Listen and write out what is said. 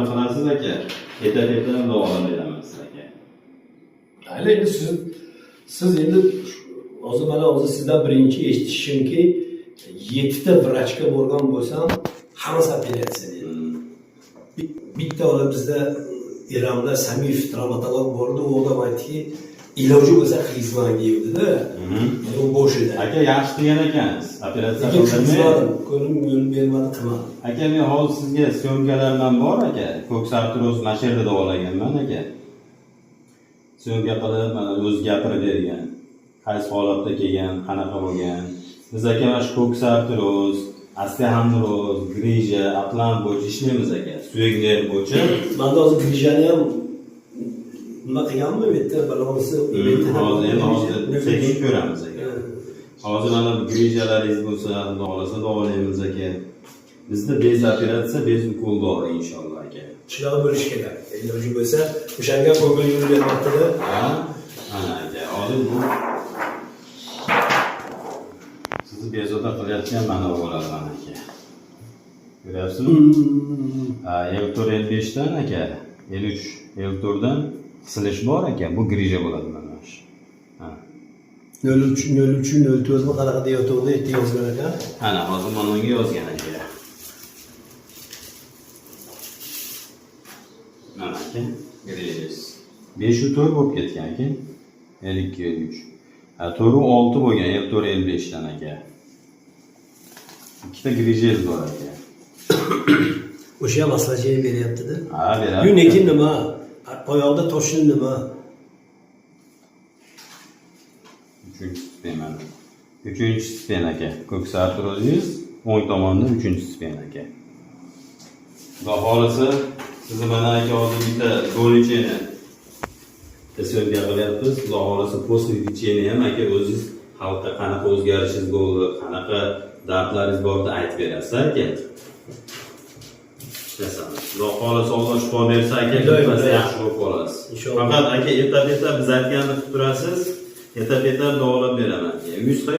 Qilasiz aka. Erta-kechdan davolab beramiz aka. Hali endi siz endi hozir mana sizdan birinchi eshitishimki 7 ta vrachga borgan bo'lsam hammasi operatsiya deydi. Bitta ola bizda Eronda Samif travmatolog bordi, u odam aytdiki, iloji bo'lsa xizmat deydi-da. U boshida. Aka yaxshi degan ekansiz. Operatsiya qildim. Ko'rim yo'l bermadi, qilmadim. Aka, men hozir sizga syomkalardan bor aka. Ko'ksartroz masherda davolaganman aka. Syomka qilib, mana o'zi gapirib bergan. Qaysi holatda kelgan, qanaqa bo'lgan. Biz aka mana shu ko'ksartroz, osteoxondroz, grija, atlant bo'yicha ishlaymiz aka. Suyak nerv bo'yicha. Menda hozir grijani ham nima qilganmi bu yerda balonsi hozir sekin ko'ramiz aka. Hozir mana grijalaringiz bo'lsa, xudo xolasa davolaymiz aka. Bizda bez operatsiya, bez ukol bor inshaalloh aka. Chiroq bo'lish kerak. Iloji bo'lsa, o'shanga qo'ygan yo'l bermoqda. Ha? Ana aka, hozir bu sizni bezovta qilayotgan mana bo'ladi mana aka. Ko'ryapsizmi? L4 dan aka, L3 dan silish bor aka, bu grija bo'ladi mana shu. Ha. 03 04 mi qanaqa deyotganda yerda yozgan ekan. Ana hozir mana unga yozgan aka. Mana aka, grijas. 5 4 bo'lib ketgan aka. L2 L3. Ha, 4 6 bo'lgan, L4 L5 dan aka. Ikkita grijas bor aka. O'sha ham maslahat beryapti-da. Ha, beradi. Lekin nima? Oyoqda toshin nima? Uchinchi spen aka. Uchinchi spen aka. Ko'ksartrozingiz o'ng tomonda uchinchi spen aka. Xudo xolasa sizni mana aka hozir bitta go'licheni tasvirga qilyapmiz. Xudo xolasa после lechения ham aka o'zingiz xalqqa qanaqa o'zgarishingiz bo'ldi, qanaqa dardlaringiz bordi aytib berasiz aka. Xudo xolasa Alloh shifo bersa aka, bilmasa yaxshi bo'lib qolasiz. Faqat aka erta-kech biz aytganini qilib turasiz. Erta-kech davolab beraman. 100